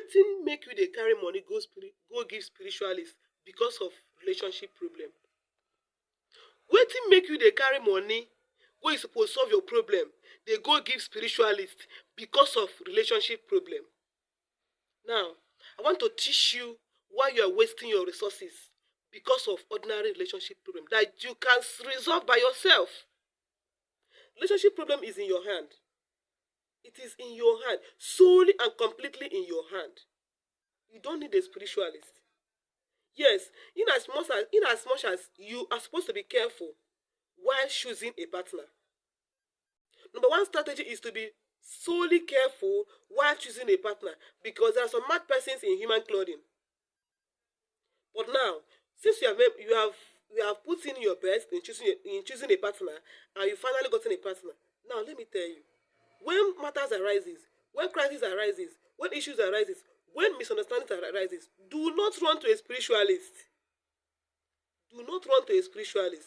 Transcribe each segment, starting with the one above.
Wetin make you dey carry money go give spiritualist because of relationship problem? Wetin make you dey carry money wey you suppose solve your problem dey go give spiritualist because of relationship problem? Now, I want to teach you why you are wasting your resources because of ordinary relationship problem that you can resolve by yourself. Relationship problem is in your hand. It is in your hand, solely and completely in your hand. You don't need a spiritualist. Yes, in as much as you are supposed to be careful while choosing a partner. Number one strategy is to be solely careful while choosing a partner, because there are some mad persons in human clothing. But now, since you have put in your best in choosing a partner, and you finally gotten a partner, now let me tell you, when matters arises, when crisis arises, when issues arises, when misunderstandings arises, do not run to a spiritualist. Do not run to a spiritualist.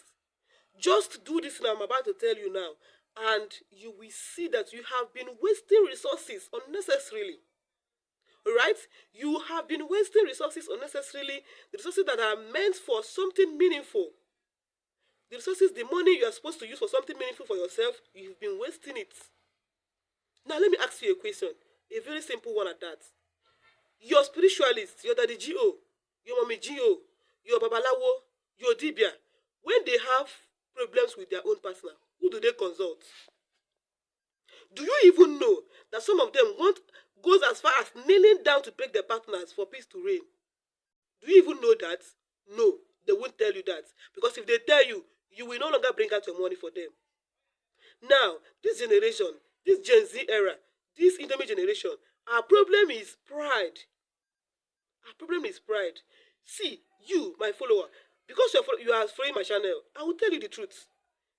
Just do this thing I'm about to tell you now, and you will see that you have been wasting resources unnecessarily. Alright? You have been wasting resources unnecessarily, the resources that are meant for something meaningful. The resources, the money you are supposed to use for something meaningful for yourself, you've been wasting it. Now let me ask you a question, a very simple one at that. Your spiritualist, your daddy G.O., your mommy G.O., your babalawo, your dibia, when they have problems with their own partner, who do they consult? Do you even know that some of them goes as far as kneeling down to beg their partners for peace to reign? Do you even know that? No, they won't tell you that, because if they tell you, you will no longer bring out your money for them. Now, this generation, this Gen Z era, this Indomie generation, our problem is pride. Our problem is pride. See, you, my follower, because you are following my channel, I will tell you the truth.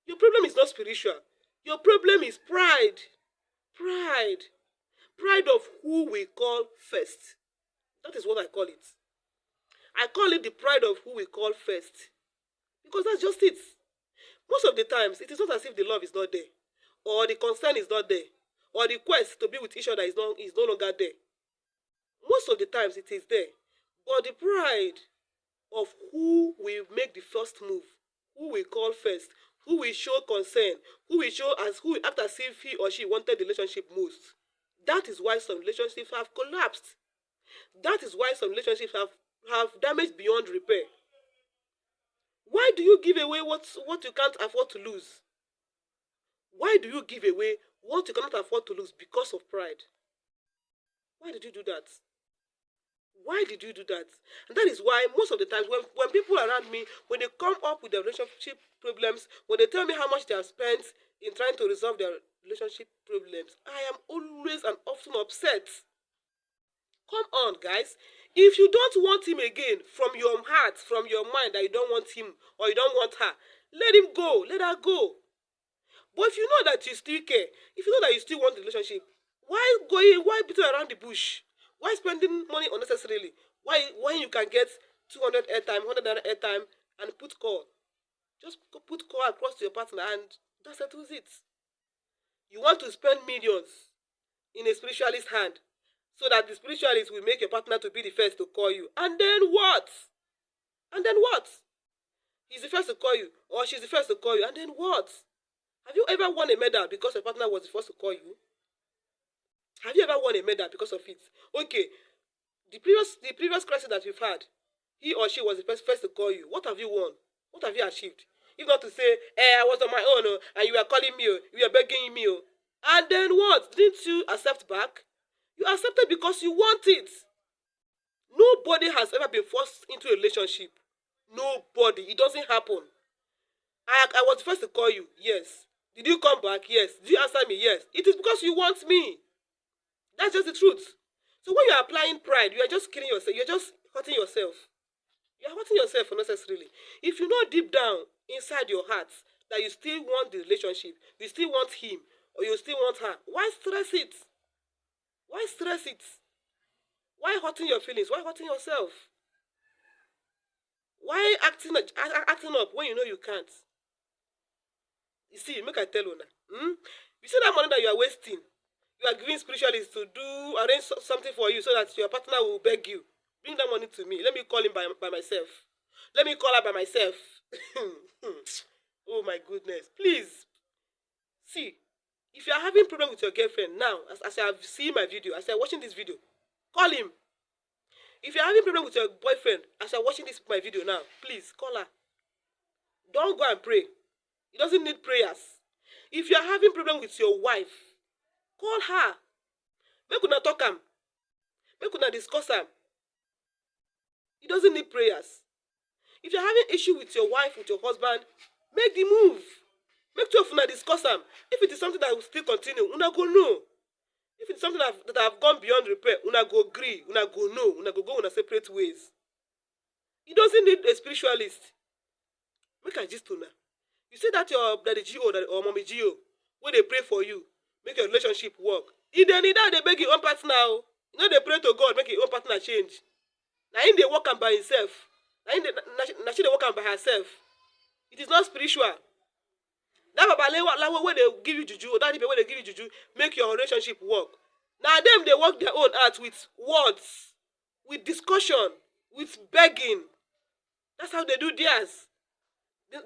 Your problem is not spiritual. Your problem is pride. Pride. Pride of who we call first. That is what I call it. I call it the pride of who we call first. Because that's just it. Most of the times, it is not as if the love is not there, or the concern is not there, or the quest to be with each other is no longer there. Most of the times, it is there. But the pride of who will make the first move, who will call first, who will show concern, who will act as if he or she wanted the relationship most. That is why some relationships have collapsed. That is why some relationships have damaged beyond repair. Why do you give away what you can't afford to lose? Why do you give away what you cannot afford to lose because of pride? Why did you do that? Why did you do that? And that is why most of the times when people around me, when they come up with their relationship problems, when they tell me how much they have spent in trying to resolve their relationship problems, I am always and often upset. Come on, guys. If you don't want him again from your heart, from your mind, that you don't want him or you don't want her, let him go. Let her go. But if you know that you still care, if you know that you still want the relationship, why beating around the bush? Why spending money unnecessarily? Why when you can get 200 airtime, 100 airtime, and put call? Just put call across to your partner, and that settles it. You want to spend millions in a spiritualist hand, so that the spiritualist will make your partner to be the first to call you. And then what? And then what? He's the first to call you, or she's the first to call you, and then what? Have you ever won a medal because your partner was the first to call you? Have you ever won a medal because of it? Okay, the previous crisis that you've had, he or she was the first to call you. What have you won? What have you achieved? If not to say, I was on my own, and you were calling me, you were begging me. And then what? Didn't you accept back? You accepted because you want it. Nobody has ever been forced into a relationship. Nobody. It doesn't happen. I was the first to call you. Yes. Did you come back? Yes. Did you answer me? Yes. It is because you want me. That's just the truth. So when you are applying pride, you are just killing yourself. You're just hurting yourself. You are hurting yourself unnecessarily. If you know deep down inside your heart that you still want the relationship, you still want him, or you still want her, why stress it? Why stress it? Why hurting your feelings? Why hurting yourself? Why acting up when you know you can't? You see, make I tell you now. You see that money that you are wasting? You are giving spiritualists to do arrange something for you so that your partner will beg you. Bring that money to me. Let me call him by myself. Let me call her by myself. Oh my goodness. Please, see, if you are having problem with your girlfriend now, as I have seen my video, as I watching this video, call him. If you are having problem with your boyfriend, as you are watching this my video now, please call her. Don't go and pray. He doesn't need prayers. If you are having problem with your wife, call her. Make una talk am. Make una discuss am. He doesn't need prayers. If you are having issue with your wife, with your husband, make the move. Make two of una discuss am. If it is something that will still continue, una go know. If it's something that have gone beyond repair, una go agree, una go know, una go una separate ways. He doesn't need a spiritualist. Make a gist una. You say that your daddy G.O. or mommy G.O. when they pray for you, make your relationship work. If they need that, they beg your own partner. You know they pray to God, make your own partner change. Now in they work am by himself. Now she they work am by herself. It is not spiritual. That babalawo when they give you juju, or that people when they give you juju, make your relationship work. Now them they work their own out with words, with discussion, with begging. That's how they do theirs.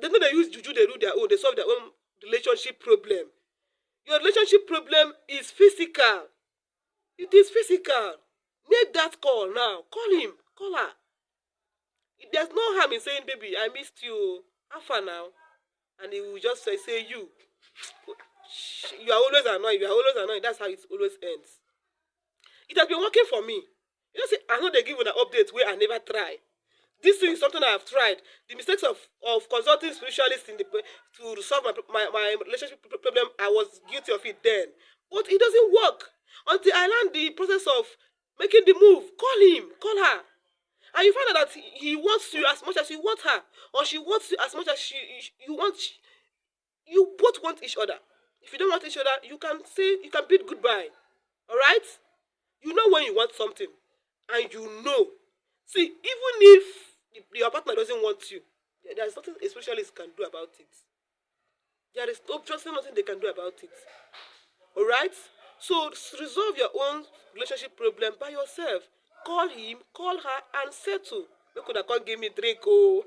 They know they use juju, they do their own, they solve their own relationship problem. Your relationship problem is physical. It is physical. Make that call now. Call him. Call her. There's no harm in saying, baby, I missed you. How far now? And he will just say you are always annoying. You are always annoying. That's how it always ends. It has been working for me. You know, say, I know they give an update where I never try. This thing is something I have tried. The mistakes of consulting spiritualists to solve my relationship problem, I was guilty of it then. But it doesn't work until I learned the process of making the move. Call him, call her. And you find out that he wants you as much as you want her. Or she wants you as much as you want. You both want each other. If you don't want each other, you can bid goodbye. Alright? You know when you want something. And you know. See, even if your partner doesn't want you, there's nothing a specialist can do about it. There is obviously nothing they can do about it. Alright? So resolve your own relationship problem by yourself. Call him, call her, and settle. Make una come give me drink, oh.